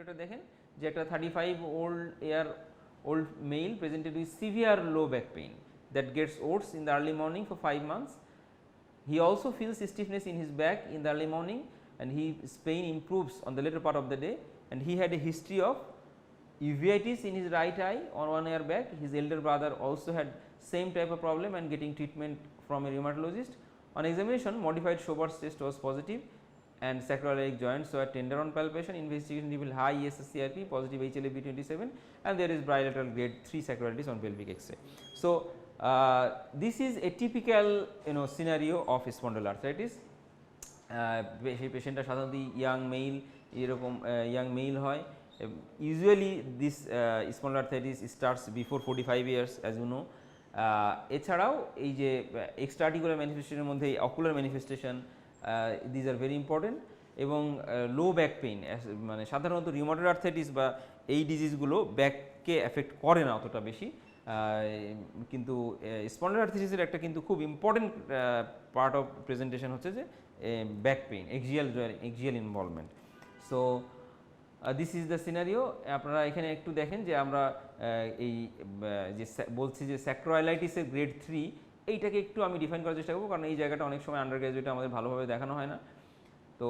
এটা দেখেন যে একটা 35-year-old male presented with severe low back pain that gets worse in the early morning for 5 months. He also feels stiffness in his back in the early morning, and his pain improves on the later part of the day, and he had a history of uveitis in his right eye on 1 year back. His elder brother also had same type of problem and getting treatment from a rheumatologist. On examination, modified Schober's test was positive and sacroiliac joints were tender on palpation. Investigation revealed high ESSCRP, positive HLA-B27, and there is bilateral grade 3 sacroiliitis on pelvic X-ray. So, this is a typical scenario of spondyloarthritis. সেই পেশেন্টটা সাধারণত young mail, এরকম young mail হয়। Usually this spondyloarthritis starts before 45 years as you know. এছাড়াও এই যে extra articular ম্যানিফেস্টেশনের মধ্যে ocular manifestation, these are very important. এবং লো back pain, মানে সাধারণত রিউমাটয়েড আর্থ্রাইটিস বা এই ডিজিজগুলো ব্যাককে এফেক্ট করে না অতটা বেশি, কিন্তু স্পন্ডাইলোআর্থ্রাইটিসের একটা কিন্তু খুব ইম্পর্টেন্ট পার্ট অফ প্রেজেন্টেশন হচ্ছে যে back pain, axial involvement. So this is the scenario. আপনারা এখানে একটু দেখেন যে আমরা এই যে বলছি যে স্যাক্রোয়াইলাইটিসের গ্রেড 3, এইটাকে একটু আমি ডিফাইন করার চেষ্টা করবো, কারণ এই জায়গাটা অনেক সময় আন্ডার গ্র্যাজুয়েটে আমাদের ভালোভাবে দেখানো হয় না। তো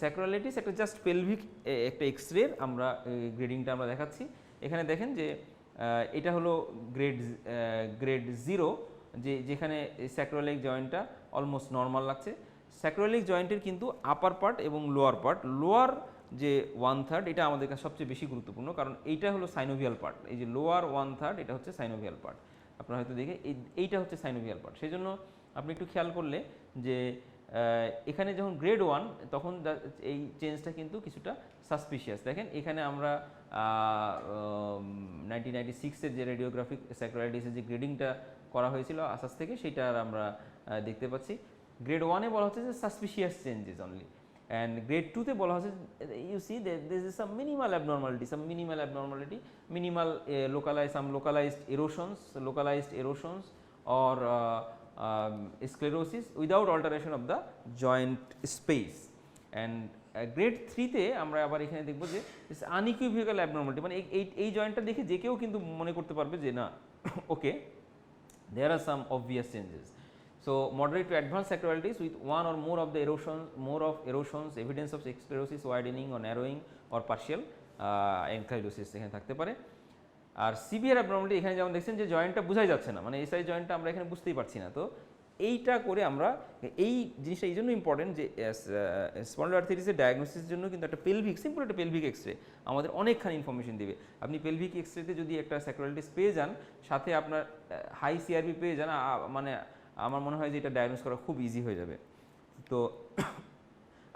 স্যাক্রোয়াইলাইটিস একটা জাস্ট পেলভিক একটা এক্সরে আমরা গ্রেডিংটা আমরা দেখাচ্ছি। এখানে দেখেন যে এটা হলো গ্রেড 0, যেখানে স্যাক্রোইলিক জয়েন্টটা অলমোস্ট নর্মাল লাগছে। স্যাক্রোইলিক জয়েন্টের কিন্তু আপার পার্ট এবং লোয়ার পার্ট, লোয়ার যে 1/3 এটা আমাদের কাছে সবচেয়ে বেশি গুরুত্বপূর্ণ, কারণ এইটা হলো সাইনোভিয়াল পার্ট। এই যে লোয়ার 1/3 এটা হচ্ছে সাইনোভিয়াল পার্ট, আপনারা হয়তো দেখে এইটা হচ্ছে সাইনোভিয়াল পার্ট। সেই জন্য আপনি একটু খেয়াল করলে যে এখানে যখন গ্রেড 1 তখন এই চেঞ্জটা কিন্তু কিছুটা সাসপিশিয়াস। দেখেন এখানে আমরা 1996-এর যে রেডিওগ্রাফিক স্যাক্রোইলাইটিসের যে গ্রেডিংটা করা হয়েছিল আসাস থেকে, সেইটা আমরা দেখতে পাচ্ছি। গ্রেড 1-এ বলা হচ্ছে যে suspicious changes only, and grade 2-তে বলা হচ্ছে you see this is some minimal abnormality, minimal localized erosions or sclerosis without alteration of the joint space. And grade 3-তে আমরা আবার এখানে দেখব যে আনইকুইভোক্যাল অ্যাবনর্মালিটি, মানে এই জয়েন্টটা দেখে যে কেউ কিন্তু মনে করতে পারবে যে না ওকে there are some obvious changes. So moderate to advanced sacroiliitis with one or more of erosions, evidence of sclerosis, widening or narrowing or partial ankylosis এখানে থাকতে পারে। আর সিভিয়ার অ্যাবনর্মালিটি এখানে যেমন দেখছেন যে জয়েন্টটা বোঝাই যাচ্ছে না, মানে এসআই জয়েন্টটা আমরা এখানে বুঝতেই পারছি না। তো এইটা করে আমরা এই জিনিসটা এই জন্য ইম্পর্টেন্ট যে স্পন্ডাইলোআর্থ্রাইটিসের ডায়াগনোসিসের জন্য কিন্তু একটা সিম্পল একটা পেলভিক এক্সরে আমাদের অনেকখানি ইনফরমেশন দেবে। আপনি পেলভিক এক্সরেতে যদি একটা স্যাক্রোইলাইটিস পেয়ে যান, সাথে আপনার হাই সিআরপি পেয়ে যান, মানে আমার মনে হয় যে এটা ডায়াগনোস করা খুব ইজি হয়ে যাবে। তো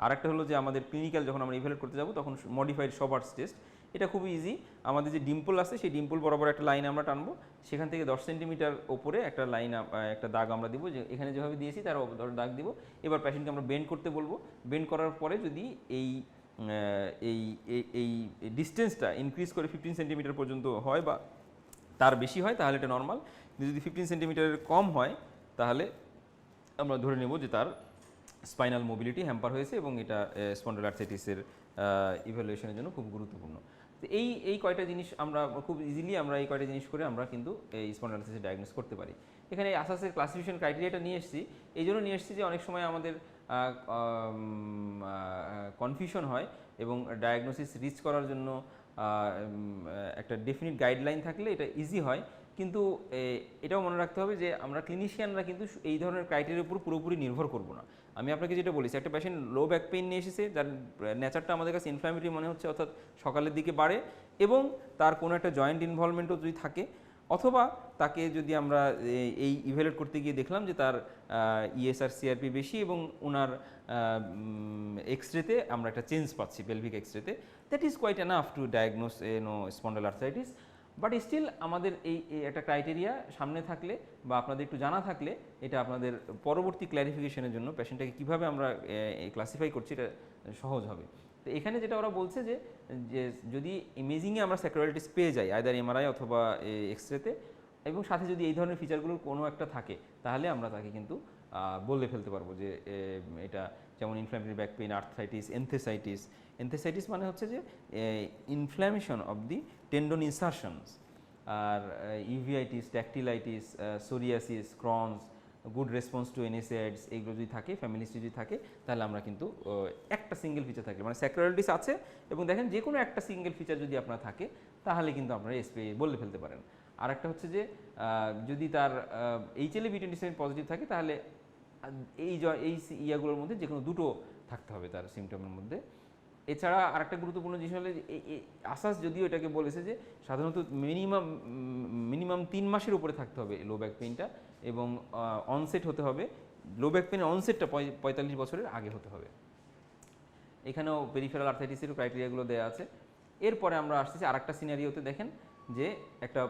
আরেকটা হলো যে আমাদের ক্লিনিক্যাল যখন আমরা ইভ্যালুয়েট করতে যাব তখন মডিফাইড শোবার্স টেস্ট, এটা খুবই ইজি। আমাদের যে ডিম্পল আছে সেই ডিম্পল বরাবর একটা লাইন আমরা টানবো, সেখান থেকে 10 সেন্টিমিটার ওপরে একটা লাইন একটা দাগ আমরা দিব, যে এখানে যেভাবে দিয়েছি তার দাগ দিব। এবার পেশেন্টকে আমরা বেন্ড করতে বলবো, বেন্ড করার পরে যদি এই ডিস্টেন্সটা ইনক্রিজ করে 15 সেন্টিমিটার পর্যন্ত হয় বা তার বেশি হয় তাহলে এটা নর্মাল। যদি 15 সেন্টিমিটারের কম হয় তাহলে আমরা ধরে নেব যে তার স্পাইনাল মোবিলিটি হ্যাম্পার হয়েছে এবং এটা স্পন্ডাইলোআর্থ্রাইটিসের ইভ্যালুয়েশনের জন্য খুব গুরুত্বপূর্ণ। তো এই কয়টা জিনিস আমরা খুব ইজিলি এই কয়টা জিনিস করে আমরা কিন্তু এই স্পন্ডাইলোআর্থ্রাইটিস ডায়াগনোস করতে পারি। এখানে আসাসের ক্লাসিফিকেশন ক্রাইটেরিয়াটা নিয়ে এসেছি, এই জন্য নিয়ে এসেছি যে অনেক সময় আমাদের কনফিউশন হয় এবং ডায়াগনোসিস রিচ করার জন্য একটা ডেফিনিট গাইডলাইন থাকলে এটা ইজি হয়। কিন্তু এটাও মনে রাখতে হবে যে আমরা ক্লিনিশিয়ানরা কিন্তু এই ধরনের ক্রাইটেরিয়ার উপর পুরোপুরি নির্ভর করব না। আমি আপনাকে যেটা বলেছি, একটা পেশেন্ট লো ব্যাক পেইন নিয়ে এসেছে, যার নেচারটা আমাদের কাছে ইনফ্ল্যামেটরি মনে হচ্ছে, অর্থাৎ সকালের দিকে বাড়ে এবং তার কোনো একটা জয়েন্ট ইনভলভমেন্টও যদি থাকে, অথবা তাকে যদি আমরা এই ইভ্যালুয়েট করতে গিয়ে দেখলাম যে তার ইএসআর সিআরপি বেশি এবং ওনার এক্সরেতে আমরা একটা চেঞ্জ পাচ্ছি পেলভিক এক্সরেতে, that is quite enough to diagnose spondyloarthritis. But still আমাদের এই একটা ক্রাইটেরিয়া সামনে থাকলে বা আপনাদের একটু জানা থাকলে এটা আপনাদের পরবর্তী ক্ল্যারিফিকেশনের জন্য পেশেন্টটাকে কীভাবে আমরা ক্লাসিফাই করছি এটা সহজ হবে। তো এখানে যেটা ওরা বলছে যে যদি ইমেজিংয়ে আমরা স্যাক্রোইলাইটিস পেয়ে যাই আইদার এমআরআই অথবা এক্সরেতে, এবং সাথে যদি এই ধরনের ফিচারগুলোর কোনো একটা থাকে, তাহলে আমরা তাকে কিন্তু বলে ফেলতে পারবো যে এটা যেমন inflammatory back pain, arthritis, enthesitis. Enthesitis মানে হচ্ছে যে inflammation of the tendon insertions. আর uveitis, dactylitis, psoriasis, Crohn's, good response to NSAIDs, এইগুলো যদি থাকে, ফ্যামিলি যদি থাকে, তাহলে আমরা কিন্তু একটা সিঙ্গেল ফিচার থাকলে মানে স্যাক্রোলাইটিস আছে এবং দেখেন যে কোনো একটা সিঙ্গেল ফিচার যদি আপনার থাকে তাহলে কিন্তু আপনারা এসপি বলে ফেলতে পারেন। আর একটা হচ্ছে যে যদি তার HLA-B27 পজিটিভ থাকে তাহলে এই ইয়াগুলোর মধ্যে যে কোনো দুটো থাকতে হবে তার সিমটমের মধ্যে। এছাড়া আরেকটা গুরুত্বপূর্ণ জিনিস হলো আসাস যদিও এটাকে বলেছে যে সাধারণত মিনিমাম 3 মাসের উপরে থাকতে হবে লো ব্যাক পেইনটা, এবং অনসেট হতে হবে, লো ব্যাক পেইনের অনসেটটা 45 বছরের আগে হতে হবে। এখানেও পেরিফেরাল আর্থাইটিসের ক্রাইটেরিয়াগুলো দেওয়া আছে। এরপরে আমরা আসতেছি আরেকটা সিনারিওতে, দেখেন যে একটা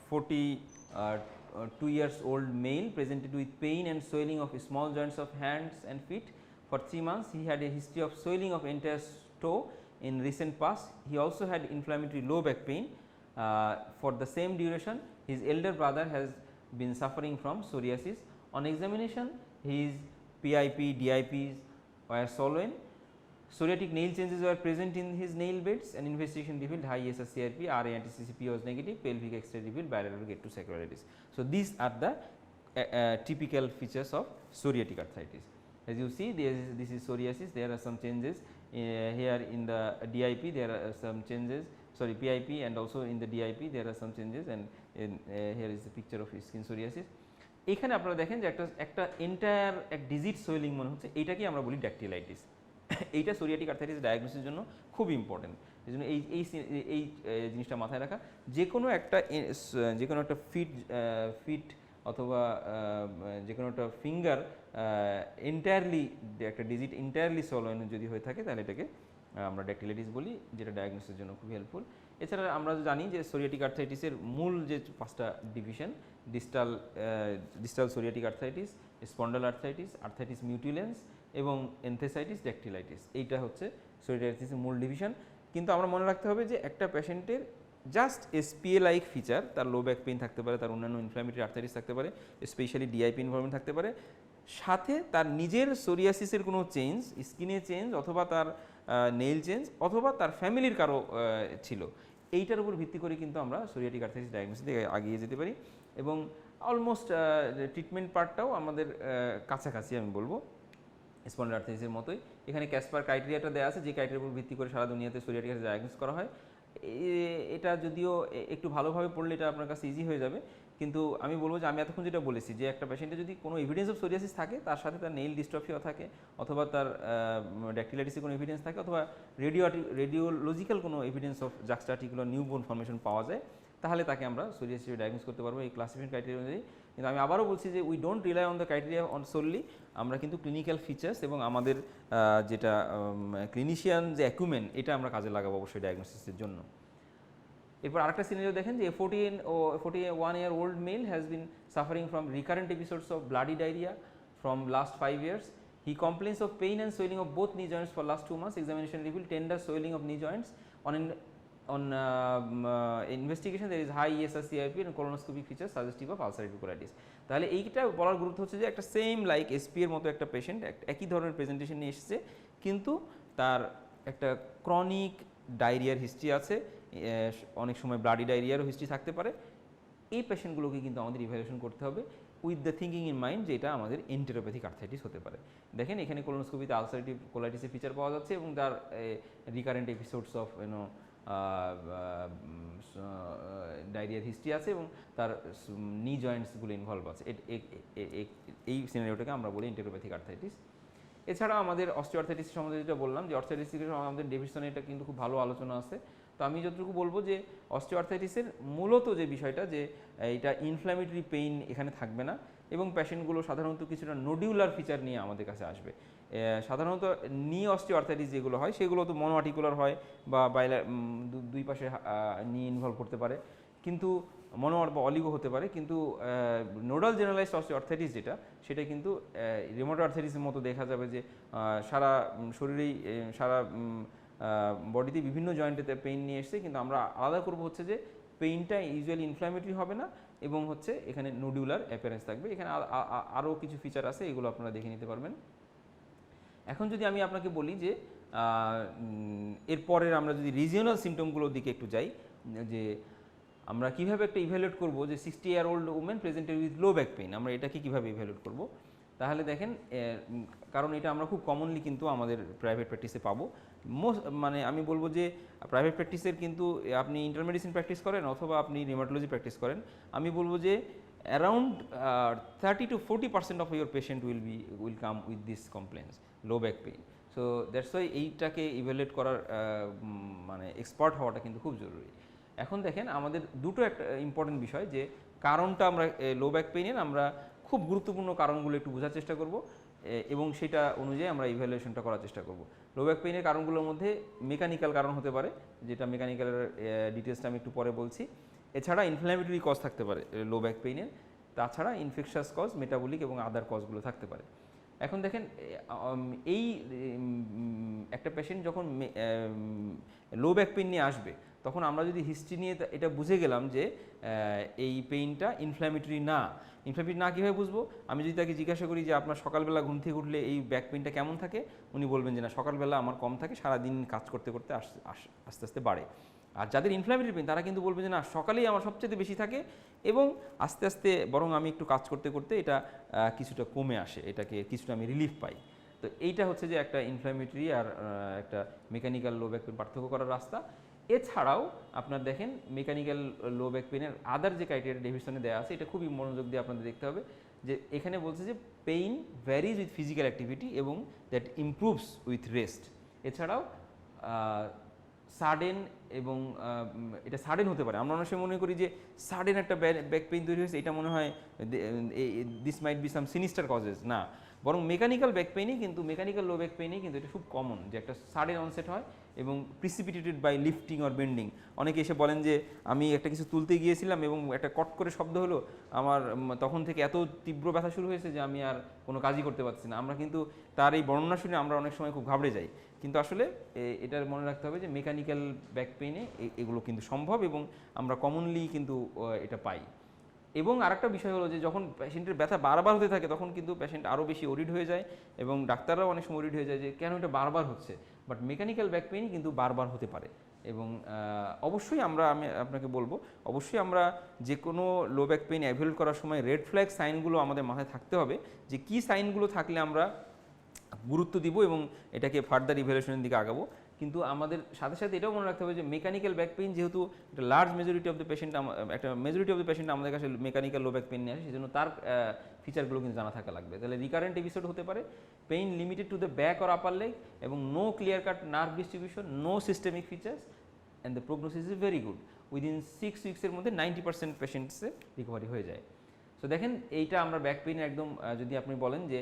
42 years old male presented with pain and swelling of small joints of hands and feet. For 3 months, he had a history of swelling of entire toe in recent past. He also had inflammatory low back pain. For the same duration, his elder brother has been suffering from psoriasis. On examination, his PIP, DIPs were swollen. Psoriatic nail changes were present in his nail beds, and investigation revealed high SSCRP, RA anti-CCP was negative, pelvic X-ray revealed bilateral gate to sacroiliitis. So these are the typical features of psoriatic arthritis. As you see, this is psoriasis. There are some changes here in the DIP. There are some changes. Sorry, PIP and also in the DIP there are some changes, and here is the picture of skin psoriasis. এখানে আপনারা দেখেন যে একটা entire এক digit swelling মনে হচ্ছে, এইটাকে আমরা বলি ড্যাকটিলাইটিস। এইটা সোরিয়াটিক আর্থাইটিস ডায়াগনোসিসের জন্য খুব ইম্পর্টেন্ট। এই জন্য এই জিনিসটা মাথায় রাখা, যে কোনো একটা ফিট অথবা যে কোনো একটা ফিঙ্গার এন্টায়ারলি একটা ডিজিট এন্টায়ারলি সোয়েলেন যদি হয়ে থাকে তাহলে এটাকে আমরা ড্যাকটিলাইটিস বলি, যেটা ডায়াগনোসিসের জন্য খুবই হেল্পফুল। এছাড়া আমরা জানি যে সোরিয়াটিক আর্থাইটিসের মূল যে 5টা division, distal psoriatic arthritis, spondylo arthritis, arthritis mutilans এবং এনথেসাইটিস, ড্যাকটিলাইটিস। এইটা হচ্ছে সোরিয়াটিক আর্থাইটিসের মূল ডিভিশন। কিন্তু আমরা মনে রাখতে হবে যে একটা পেশেন্টের জাস্ট SPA লাইক ফিচার, তার লো ব্যাক পেইন থাকতে পারে, তার অন্যান্য ইনফ্ল্যামেটরি আর্থাইটিস থাকতে পারে, স্পেশালি ডিআইপি ইনভলভমেন্ট থাকতে পারে, সাথে তার নিজের সোরিয়াসিসের কোনো চেঞ্জ, স্কিনে চেঞ্জ অথবা তার নেইল চেঞ্জ অথবা তার ফ্যামিলির কারো ছিল, এইটার উপর ভিত্তি করে কিন্তু আমরা সোরিয়াটিক আর্থাইটিস ডায়াগনোসিস থেকে এগিয়ে যেতে পারি। এবং অলমোস্ট ট্রিটমেন্ট পার্টটাও আমাদের কাছাকাছি আমি বলবো স্পন্ডাল আর্থাইটিসের মতোই। এখানে ক্যাসপার ক্রাইটেরিয়াটা দেওয়া আছে, যে ক্রাইটেরিয়ার উপর ভিত্তি করে সারা দুনিয়াতে সোরিয়াটিক আর্থাইটিস ডায়াগনোস করা হয়। এটা যদিও একটু ভালোভাবে পড়লে এটা আপনার কাছে ইজি হয়ে যাবে, কিন্তু আমি বলবো যে আমি এতক্ষণ যেটা বলেছি যে একটা পেশেন্টের যদি কোনো এভিডেন্স অফ সোরিয়াসিস থাকে, তার সাথে তার নেইল ডিস্ট্রফিও থাকে, অথবা তার ড্যাকটিলাইটিসের কোনো এভিডেন্স থাকে, অথবা রেডিওলজিক্যাল কোনো এভিডেন্স অফ জাক্সটাআর্টিকুলার নিউবোন ফর্মেশন পাওয়া যায়, তাহলে তাকে আমরা সোরিয়াসিস ডায়াগনোস করতে পারবো এই ক্লাসিফিকেশন ক্রাইটেরিয়া অনুযায়ী। কিন্তু আমি আবারও বলছি যে we don't rely on the criteria on solely, আমরা কিন্তু ক্লিনিক্যাল ফিচার্স এবং আমাদের যেটা ক্লিনিশিয়ান যে অ্যাকুমেন, এটা আমরা কাজে লাগাবো অবশ্যই ডায়াগনোসিসের জন্য। এরপর আরেকটা সিনারিও দেখেন যে 41-year-old male has been suffering from recurrent episodes of bloody diarrhea from last 5 years. He complains of pain and swelling of both knee joints for last 2 months. Examination revealed tender swelling of knee joints. On investigation there is high ESR-CRP and colonoscopic features suggestive of ulcerative colitis. তাহলে এইটা বলার গুরুত্ব হচ্ছে যে একটা same like SP এর মতো একটা পেশেন্ট একই ধরনের প্রেজেন্টেশন নিয়ে এসেছে, কিন্তু তার একটা ক্রনিক ডায়রিয়ার হিস্ট্রি আছে, অনেক সময় ব্লাডি ডায়রিয়ারও হিস্ট্রি থাকতে পারে। এই পেশেন্টগুলোকে কিন্তু আমাদের ইভ্যালুয়েশন করতে হবে with the thinking in mind যে এটা আমাদের এন্টেরোপ্যাথিক আর্থাইটিস হতে পারে। দেখেন এখানে কোলোনোস্কোপিতে আলসারেটিভ কোলাইটিসের ফিচার পাওয়া যাচ্ছে এবং তার রিকারেন্ট এপিসোডস অফ ডায়রিয়ার হিস্ট্রি আছে এবং তার নি জয়েন্টসগুলো ইনভলভ আছে। এই সিনারিওটাকে আমরা বলি এন্টেরোপ্যাথিক আর্থাইটিস। এছাড়া আমাদের অস্টিওআর্থাইটিস সম্বন্ধে যেটা বললাম যে অর্থাইটিসের আমাদের ডেভিশনে এটা কিন্তু খুব ভালো আলোচনা আছে। তো আমি যতটুকু বলবো যে অস্টিওআর্থাইটিসের মূলত যে বিষয়টা যে এটা ইনফ্ল্যামেটরি পেইন এখানে থাকবে না এবং পেশেন্টগুলো সাধারণত কিছুটা নোডিউলার ফিচার নিয়ে আমাদের কাছে আসবে। সাধারণত নি অস্টিওআর্থাইটিস যেগুলো হয় সেগুলো তো মনোআর্টিকুলার হয় বা দুই পাশে নি ইনভলভ করতে পারে, কিন্তু মনোয়ার বা অলিগো হতে পারে, কিন্তু নোডাল জেনারেলাইজড অস্টিওআর্থাইটিস যেটা সেটা কিন্তু রিউমাটয়েড আর্থাইটিসের মতো দেখা যাবে যে সারা শরীরেই সারা বডিতে বিভিন্ন জয়েন্টেতে পেইন নিয়ে এসছে, কিন্তু আমরা আলাদা করবো হচ্ছে যে পেইনটা ইউজুয়ালি ইনফ্ল্যামেটরি হবে না এবং হচ্ছে এখানে নোডিউলার অ্যাপিয়ারেন্স থাকবে। এখানে আরও কিছু ফিচার আছে, এগুলো আপনারা দেখে নিতে পারবেন। এখন যদি আমি আপনাকে বলি যে এরপরের আমরা যদি রিজিওনাল সিমটমগুলোর দিকে একটু যাই, যে আমরা কিভাবে একটা ইভ্যালুয়েট করব যে 60-year-old women presented with low back pain, আমরা এটাকে কিভাবে ইভ্যালুয়েট করব। তাহলে দেখেন, কারণ এটা আমরা খুব কমনলি কিন্তু আমাদের প্রাইভেট প্র্যাকটিসে পাবো। মানে আমি বলবো যে প্রাইভেট প্র্যাকটিসের কিন্তু আপনি ইন্টারমেডিসিন প্র্যাকটিস করেন অথবা আপনি রিউমাটোলজি প্র্যাকটিস করেন, আমি বলবো যে around 30-40% of your patient will come with this complaints, low back pain. So that's why এইটাকে ইভ্যালুয়েট করার মানে এক্সপার্ট হওয়াটা কিন্তু খুব জরুরি। এখন দেখেন, আমাদের দুটো একটা ইম্পর্টেন্ট বিষয়, যে কারণটা আমরা লো ব্যাক পেইনের আমরা খুব গুরুত্বপূর্ণ কারণগুলো একটু বোঝার চেষ্টা করব এবং সেটা অনুযায়ী আমরা ইভ্যালুয়েশনটা করার চেষ্টা করব। লো ব্যাক পেইনের কারণগুলোর মধ্যে মেকানিক্যাল কারণ হতে পারে, যেটা মেকানিক্যালের ডিটেলসটা আমি একটু পরে বলছি। এছাড়া ইনফ্ল্যামেটরি কজ থাকতে পারে লো ব্যাক পেইনের, তাছাড়া ইনফেকশাস কজ, মেটাবলিক এবং আদার কজগুলো থাকতে পারে। এখন দেখেন, এই একটা পেশেন্ট যখন লো ব্যাক পেইন নিয়ে আসবে, তখন আমরা যদি হিস্ট্রি নিয়ে এটা বুঝে গেলাম যে এই পেইনটা ইনফ্ল্যামেটরি না। ইনফ্ল্যামেটরি না কীভাবে বুঝবো? আমি যদি তাকে জিজ্ঞাসা করি যে আপনার সকালবেলা ঘুম থেকে উঠলে এই ব্যাক পেইনটা কেমন থাকে, উনি বলবেন যে না, সকালবেলা আমার কম থাকে, সারাদিন কাজ করতে করতে আস্তে আস্তে বাড়ে। আর যাদের ইনফ্ল্যামেটরি পেইন, তারা কিন্তু বলবে যে না, সকালেই আমার সবচেয়ে বেশি থাকে এবং আস্তে আস্তে বরং আমি একটু কাজ করতে করতে এটা কিছুটা কমে আসে, এটাকে কিছুটা আমি রিলিফ পাই। তো এইটা হচ্ছে যে একটা ইনফ্ল্যামেটরি আর একটা মেকানিক্যাল লো ব্যাক পেইন পার্থক্য করার রাস্তা। এছাড়াও আপনার দেখেন, মেকানিক্যাল লো ব্যাক পেইনের আদার যে ক্রাইটেরিয়া ডেফিনিশনে দেওয়া আছে, এটা খুবই মনোযোগ দিয়ে আপনাদের দেখতে হবে। যে এখানে বলছে যে pain varies with physical activity এবং দ্যাট ইমপ্রুভস উইথ রেস্ট। এছাড়াও সাডেন এবং এটা সাডেন হতে পারে। আমরা অনেক সময় মনে করি যে সাডেন একটা ব্যাক পেইন তৈরি হয়েছে, এটা মনে হয় this might be some sinister causes, না, বরং মেকানিক্যাল ব্যাক পেইনই কিন্তু, মেকানিক্যাল লো ব্যাক পেইনই কিন্তু এটা খুব কমন, যে একটা সাডেন অনসেট হয় এবং প্রিসিপিটেটেড বাই লিফটিং অর বেন্ডিং। অনেকে এসে বলেন যে আমি একটা কিছু তুলতে গিয়েছিলাম এবং একটা কট করে শব্দ হলো, আমার তখন থেকে এত তীব্র ব্যথা শুরু হয়েছে যে আমি আর কোনো কাজই করতে পারছি না। আমরা কিন্তু তার এই বর্ণনা শুনে আমরা অনেক সময় খুব ঘাবড়ে যাই, কিন্তু আসলে এটার মনে রাখতে হবে যে মেকানিক্যাল ব্যাক পেইনে এগুলো কিন্তু সম্ভব এবং আমরা কমনলি কিন্তু এটা পাই। এবং আরেকটা বিষয় হলো যে যখন পেশেন্টের ব্যথা বারবার হতে থাকে, তখন কিন্তু পেশেন্ট আরও বেশি ওরিড হয়ে যায় এবং ডাক্তাররাও অনেক সময় ওরিড হয়ে যায় যে কেন এটা বারবার হচ্ছে। বাট মেকানিক্যাল ব্যাক পেইনই কিন্তু বারবার হতে পারে। এবং অবশ্যই আমি আপনাকে বলবো, অবশ্যই আমরা যে কোনো লো ব্যাক পেইন অ্যাভয়েড করার সময় রেড ফ্ল্যাগ সাইনগুলো আমাদের মাথায় থাকতে হবে, যে কী সাইনগুলো থাকলে আমরা গুরুত্ব দিব এবং এটাকে ফার্দার ইভ্যালুয়েশনের দিকে আগাবো। কিন্তু আমাদের সাথে সাথে এটাও মনে রাখতে হবে যে মেকানিক্যাল ব্যাক পেইন যেহেতু একটা large majority of the patient, একটা মেজরিটি অফ দ্য পেশেন্ট আমাদের কাছে মেকানিক্যাল লো ব্যাক পেইন নিয়ে আসে, সেজন্য তার ফিচারগুলো কিন্তু জানা থাকা লাগবে। তাহলে রিকারেন্ট এপিসোড হতে পারে, pain limited to the back or upper leg এবং no clear cut nerve distribution, no systemic features and the prognosis is very good. Within 6 উইক্সের মধ্যে 90% পেশেন্টসের রিকভারি হয়ে যায়। সো দেখেন, এইটা আমরা ব্যাক পেইনের একদম, যদি আপনি বলেন যে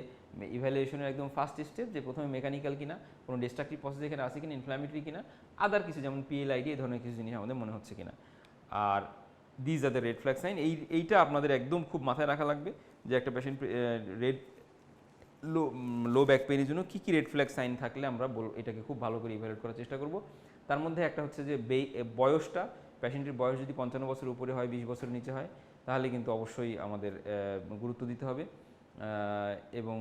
ইভ্যালুয়েশনের একদম ফার্স্ট স্টেপ, যে প্রথমে মেকানিক্যাল কিনা, কোনো ডিস্ট্রাকটিভ প্রসেস এখানে আছে কিনা, ইনফ্ল্যামেটরি কিনা, আদার কিছু যেমন পিএলআইডি, এই ধরনের কিছু জিনিস আমাদের মনে হচ্ছে কিনা। আর these are the red flag sign, এইটা আপনাদের একদম খুব মাথায় রাখা লাগবে যে একটা পেশেন্ট লো ব্যাক পেইনের জন্য কী কী রেড ফ্ল্যাগ সাইন থাকলে আমরা এটাকে খুব ভালো করে ইভ্যালুয়েট করার চেষ্টা করব। তার মধ্যে একটা হচ্ছে যে বয়সটা, পেশেন্টের বয়স যদি 55 বছর উপরে হয়, 20 বছরের নিচে হয়, তাহলে কিন্তু অবশ্যই আমাদের গুরুত্ব দিতে হবে। এবং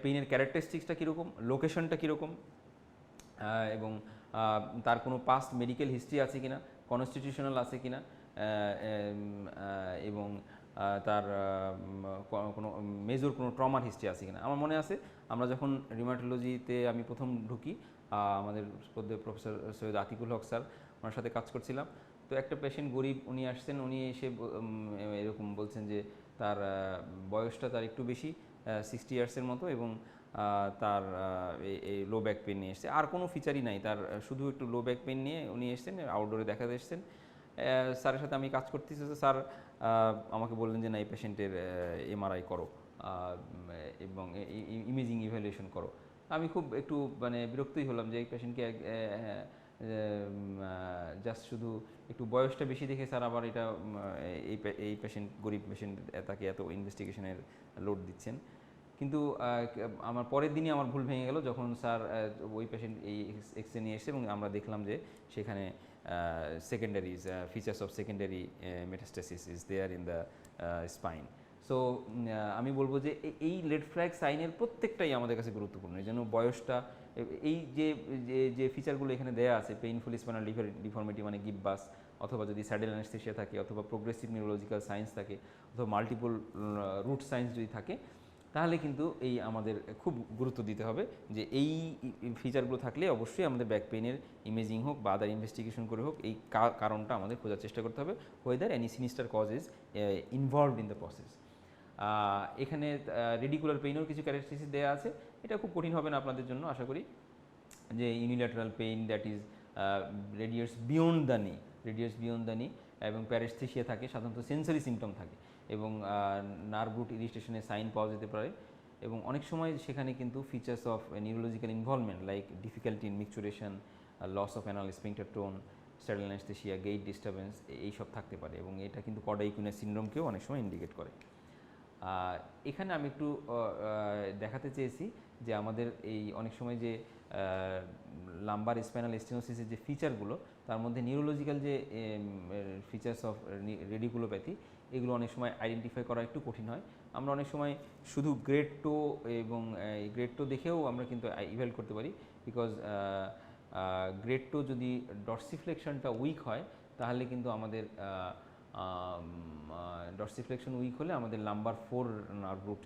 পেইনের ক্যারেক্টারিস্টিক্সটা কীরকম, লোকেশনটা কীরকম, এবং তার কোনো পাস্ট মেডিকেল হিস্ট্রি আছে কিনা, কনস্টিটিউশনাল আছে কিনা, এবং তার কোনো মেজর কোনো ট্রমার হিস্ট্রি আছে কিনা। আমার মনে আছে আমরা যখন রিউমাটোলজিতে আমি প্রথম ঢুকি, আমাদের প্রফেসর সৈয়দ আতিকুল হক স্যার, ওনার সাথে কাজ করছিলাম। তো একটা পেশেন্ট গরিব, উনি আসছেন, উনি এসে এরকম বলছেন যে তার বয়সটা তার একটু বেশি, 60 ইয়ার্সের মতো, এবং তার এই লো ব্যাক পেন নিয়ে এসছে, আর কোনো ফিচারই নাই তার, শুধু একটু লো ব্যাক পেন নিয়ে উনি এসছেন, আউটডোরে দেখাতে এসছেন। স্যারের সাথে আমি কাজ করতেছি, স্যার আমাকে বললেন যে না, এই পেশেন্টের এমআরআই করো এবং ইমেজিং ইভ্যালুয়েশন করো। আমি খুব একটু মানে বিরক্তই হলাম যে এই পেশেন্টকে জাস্ট শুধু একটু বয়সটা বেশি দেখে স্যার আবার এটা এই পেশেন্ট, গরিব পেশেন্ট, তাকে এত ইনভেস্টিগেশনের লোড দিচ্ছেন। কিন্তু আমার পরের দিনই আমার ভুল ভেঙে গেল যখন স্যার ওই পেশেন্ট এই এক্সরে নিয়ে এসে এবং আমরা দেখলাম যে সেখানে secondaries, features of secondary metastasis is there in the spine. So আমি বলবো যে এই রেড ফ্ল্যাগ সাইনের প্রত্যেকটাই আমাদের কাছে গুরুত্বপূর্ণ। এই জন্য বয়সটা, এই যে যে ফিচারগুলো এখানে দেওয়া আছে, পেইনফুল স্পাইনাল ডিফর্মিটি মানে গিববাস, অথবা যদি স্যাডেল অ্যানেস্থেসিয়া থাকে, অথবা প্রোগ্রেসিভ নিউরোলজিক্যাল সায়েন্স থাকে, অথবা মাল্টিপল রুট সায়েন্স যদি থাকে, তাহলে কিন্তু এই আমাদের খুব গুরুত্ব দিতে হবে যে এই ফিচারগুলো থাকলে অবশ্যই আমাদের ব্যাক পেইনের ইমেজিং হোক বা আদার ইনভেস্টিগেশন করে হোক এই কারণটা আমাদের খোঁজার চেষ্টা করতে হবে, whether any sinister cause is involved in the process. এখানে রেডিকুলার পেইনের কিছু ক্যারেক্টারিস্টিক্স দেওয়া আছে, এটা খুব কঠিন হবে না আপনাদের জন্য আশা করি, যে unilateral pain that is radiates beyond the knee, এবং প্যারেস্থেসিয়া থাকে, সাধারণত সেন্সরি সিমটম থাকে, এবং নার্ভ রুট ইরিটেশনের সাইন পাওয়া যেতে পারে, এবং অনেক সময় সেখানে কিন্তু features of neurological involvement like difficulty in micturition, loss of anal sphincter tone, saddle anaesthesia, gait disturbance, এইসব থাকতে পারে, এবং এটা কিন্তু কর্ডাইকুইনাস সিনড্রোমকেও অনেক সময় ইন্ডিকেট করে। এখানে আমি একটু দেখাতে চেয়েছি যে আমাদের এই অনেক সময় যে লাম্বার স্পাইনাল স্টেনোসিসের যে ফিচারগুলো, তার মধ্যে নিউরোলজিক্যাল যে ফিচার্স অফ রেডিকুলোপ্যাথি, এগুলো অনেক সময় আইডেন্টিফাই করা একটু কঠিন হয়। আমরা অনেক সময় শুধু গ্রেড টো এবং গ্রেড টো দেখেও আমরা কিন্তু ইভ্যালুয়েট করতে পারি, বিকজ গ্রেড টো যদি ডরসিফ্লেকশনটা উইক হয়, তাহলে কিন্তু আমাদের ডরসিফ্লেকশন উইক হলে আমাদের লাম্বার 4 নার্ভ রুট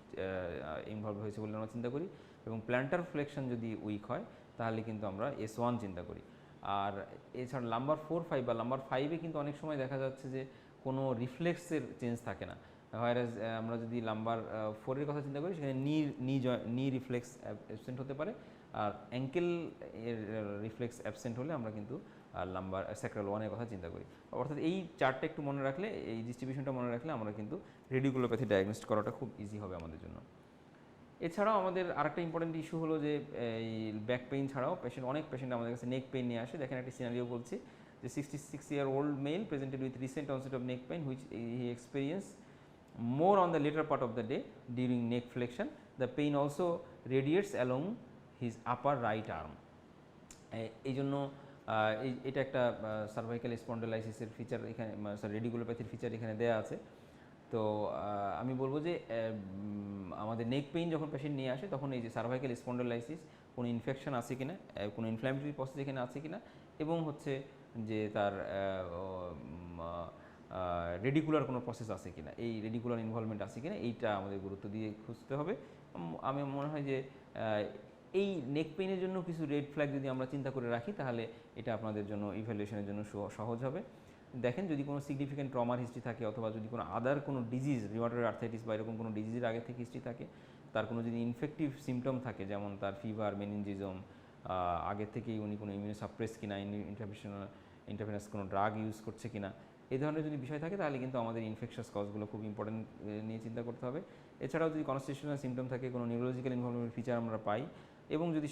ইনভলভ হয়েছে বলে আমরা চিন্তা করি, এবং প্ল্যান্টার ফ্লেকশন যদি উইক হয় তাহলে কিন্তু আমরা S1 চিন্তা করি। আর এছাড়া লাম্বার 4-5 বা লাম্বার 5-এ কিন্তু অনেক সময় দেখা যাচ্ছে যে কোনো রিফ্লেক্সের চেঞ্জ থাকে না, হোয়ারাজ আমরা যদি লাম্বার 4-এর কথা চিন্তা করি, সেখানে নি রিফ্লেক্স অ্যাবসেন্ট হতে পারে, আর অ্যাঙ্কেল রিফ্লেক্স অ্যাবসেন্ট হলে আমরা কিন্তু লাম্বার স্যাক্রাল 1-এর কথা চিন্তা করি। অর্থাৎ এই চারটা একটু মনে রাখলে, এই ডিস্ট্রিবিউশনটা মনে রাখলে আমরা কিন্তু রেডিকুলোপ্যাথি ডায়াগনোস্ট করাটা খুব ইজি হবে আমাদের জন্য। এছাড়াও আমাদের আরেকটা ইম্পর্টেন্ট ইস্যু হলো যে এই ব্যাক পেইন ছাড়াও অনেক পেশেন্ট আমাদের কাছে নেক পেইন নিয়ে আসে। দেখেন একটা সিনারিও বলছি যে 66-year-old male presented with recent onset of neck pain which he experienced more on the later part of the day during neck flexion. The pain also radiates along his upper right arm. এই জন্য এটা একটা cervical স্পন্ডোলাইসিসের feature এখানে, রেডিকুলোপ্যাথির feature এখানে দেওয়া আছে। তো আমি বলবো যে আমাদের নেক পেইন যখন পেশেন্ট নিয়ে আসে, তখন এই যে সার্ভাইকাল স্পন্ডোলাইসিস, কোনো ইনফেকশন আছে কিনা, কোনো ইনফ্ল্যামেটরি প্রসেস এখানে আছে কিনা, এবং হচ্ছে যে তার রেডিকুলার কোনো প্রসেস আছে কিনা, এই রেডিকুলার ইনভলভমেন্ট আছে কিনা, এইটা আমাদের গুরুত্ব দিয়ে খুঁজতে হবে। আমি মনে হয় যে এই নেক পেইনের জন্য কিছু রেড ফ্ল্যাগ যদি আমরা চিন্তা করে রাখি, তাহলে এটা আপনাদের জন্য ইভ্যালুয়েশনের জন্য সহজ হবে। দেখেন, যদি কোনো সিগনিফিক্যান্ট ট্রমার হিস্ট্রি থাকে, অথবা যদি কোনো আদার কোনো ডিজিজ, রিউমাটয়েড আর্থ্রাইটিস বা এরকম কোনো ডিজিজের আগে থেকে হিস্ট্রি থাকে, তার কোনো যদি ইনফেক্টিভ সিমটম থাকে, যেমন তার ফিভার, মেনিনজিজম, আগে থেকেই উনি কোনো ইমিউনোসাপ্রেস কিনা, ইন্টারভেনাস কোনো ড্রাগ ইউজ করছে কিনা, এই ধরনের যদি বিষয় থাকে, তাহলে কিন্তু আমাদের ইনফেকশাস কজগুলো খুব ইম্পর্টেন্ট নিয়ে চিন্তা করতে হবে। এছাড়াও যদি কনস্টিটিউশনাল সিমটম থাকে, কোনো নিউরোলজিক্যাল ইনভলভমেন্ট ফিচার আমরা পাই, এবং যদি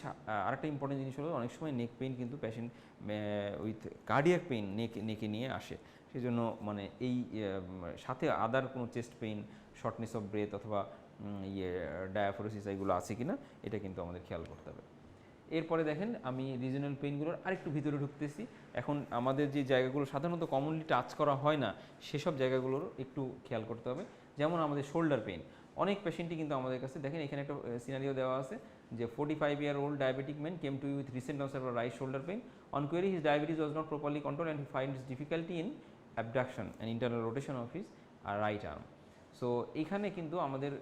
আরেকটা ইম্পর্টেন্ট জিনিস হলো, অনেক সময় নেক পেইন কিন্তু পেশেন্ট উইথ কার্ডিয়াক পেইন নেকে নিয়ে আসে, সেই জন্য মানে এই সাথে আদার কোনো chest pain, shortness of breadth, অথবা ডায়াফোরোসিস এগুলো আছে কিনা, এটা কিন্তু আমাদের খেয়াল করতে হবে। এরপরে দেখেন, আমি রিজনাল পেইনগুলোর আরেকটু ভিতরে ঢুকতেছি। এখন আমাদের যে জায়গাগুলো সাধারণত কমনলি টাচ করা হয় না, সেসব জায়গাগুলোর একটু খেয়াল করতে হবে। যেমন আমাদের শোল্ডার পেইন, অনেক পেশেন্টই কিন্তু আমাদের কাছে, দেখেন এখানে একটা সিনারিও দেওয়া আছে যে 45-year-old diabetic man came to you with recent onset of right shoulder pain. On query, his diabetes was not properly controlled and he finds difficulty in abduction and internal rotation of his right arm. So এইখানে কিন্তু আমাদের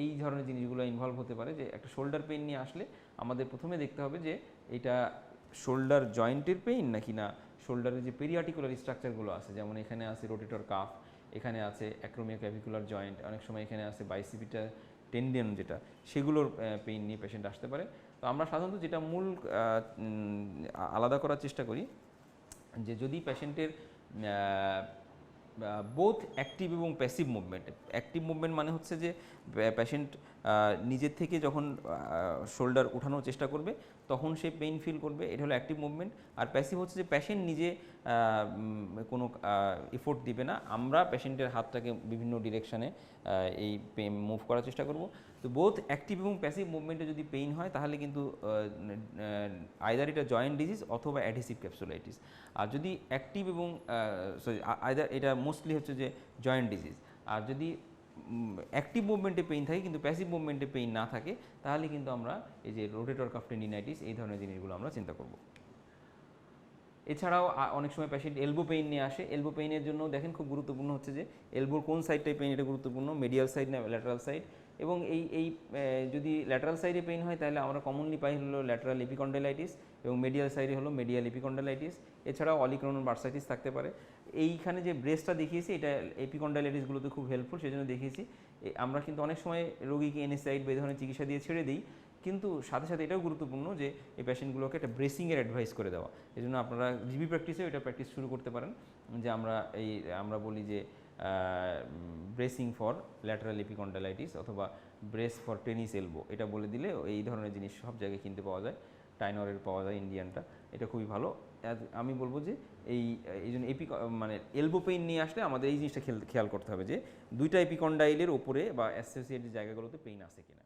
এই ধরনের জিনিসগুলো involve হতে পারে, যে একটা শোল্ডার পেইন নিয়ে আসলে আমাদের প্রথমে দেখতে হবে যে এটা শোল্ডার জয়েন্টের পেইন নাকি না শোল্ডারের যে পেরিআর্টিকুলার স্ট্রাকচারগুলো আছে, যেমন এখানে আছে রোটেটর কাফ, এখানে আছে অ্যাক্রোমিওক্যাভিকুলার জয়েন্ট, অনেক সময় এখানে আছে বাইসিপিটার টেন্ডন, যেটা সেগুলোর পেইন নিয়ে পেশেন্ট আসতে পারে। তো আমরা সাধারণত যেটা মূল আলাদা করার চেষ্টা করি, যে যদি পেশেন্টের বোথ অ্যাক্টিভ এবং প্যাসিভ মুভমেন্ট, অ্যাক্টিভ মুভমেন্ট মানে হচ্ছে যে পেশেন্ট নিজের থেকে যখন শোল্ডার উঠানোর চেষ্টা করবে তখন সে পেইন ফিল করবে, এটা হলো অ্যাক্টিভ মুভমেন্ট। আর প্যাসিভ হচ্ছে যে পেশেন্ট নিজে কোনো এফোর্ট দিবে না, আমরা পেশেন্টের হাতটাকে বিভিন্ন ডিরেকশানে এই মুভ করার চেষ্টা করব। তো বোথ অ্যাক্টিভ এবং প্যাসিভ মুভমেন্টে যদি পেইন হয়, তাহলে কিন্তু আইদার এটা জয়েন্ট ডিজিজ অথবা অ্যাডহেসিভ ক্যাপসুলাইটিস। আর যদি অ্যাক্টিভ এবং আইদার এটা মোস্টলি হচ্ছে যে জয়েন্ট ডিজিজ। আর যদি অ্যাক্টিভ মুভমেন্টে পেইন থাকে কিন্তু প্যাসিভ মুভমেন্টে পেইন না থাকে, তাহলে কিন্তু আমরা এই যে রোটেটর কাফ টেন্ডিনাইটিস এই ধরনের জিনিসগুলো আমরা চিন্তা করব। এছাড়াও অনেক সময় পেশেন্ট এলবো পেইন নিয়ে আসে। এলবো পেইনের জন্য দেখেন খুব গুরুত্বপূর্ণ হচ্ছে যে এলবোর কোন সাইডটাই পেইন, এটা গুরুত্বপূর্ণ, মিডিয়াল সাইড না ল্যাটারাল সাইড। এবং এই যদি ল্যাটারাল সাইডে পেইন হয় তাহলে আমরা কমনলি পাই হলো ল্যাটারাল এপিকন্ডাইলাইটিস, এবং মিডিয়াল সাইডে হলো মিডিয়াল এপিকন্ডাইলাইটিস। এছাড়াও অলিক্রোনাল বার্সাইটিস থাকতে পারে। এইখানে যে ব্রেস্টটা দেখিয়েছি এটা এপিকন্ডাইলাইটিসগুলোতে খুব হেল্পফুল, সেই জন্য দেখিয়েছি। আমরা কিন্তু অনেক সময় রোগীকে এনএসআইড বা এই ধরনের চিকিৎসা দিয়ে ছেড়ে দিই, কিন্তু সাথে সাথে এটাও গুরুত্বপূর্ণ যে এই পেশেন্টগুলোকে একটা ব্রেসিংয়ের অ্যাডভাইস করে দেওয়া। এই জন্য আপনারা জিবি প্র্যাকটিসেও এটা প্র্যাকটিস শুরু করতে পারেন, যে আমরা বলি যে ব্রেসিং ফর ল্যাটারাল এপিকন্ডাইলাইটিস অথবা ব্রেস ফর টেনিস এলবো, এটা বলে দিলে এই ধরনের জিনিস সব জায়গায় কিনতে পাওয়া যায়। টাইনরের পাওয়া যায় ইন্ডিয়ানটা, এটা খুবই ভালো। আমি বলবো যে এই জন্য মানে এলবো পেইন নিয়ে আসলে আমাদের এই জিনিসটা খেয়াল করতে হবে যে দুইটা এপিকন্ডাইলের ওপরে বা অ্যাসোসিয়েটেড জায়গাগুলোতে পেইন আছে কিনা।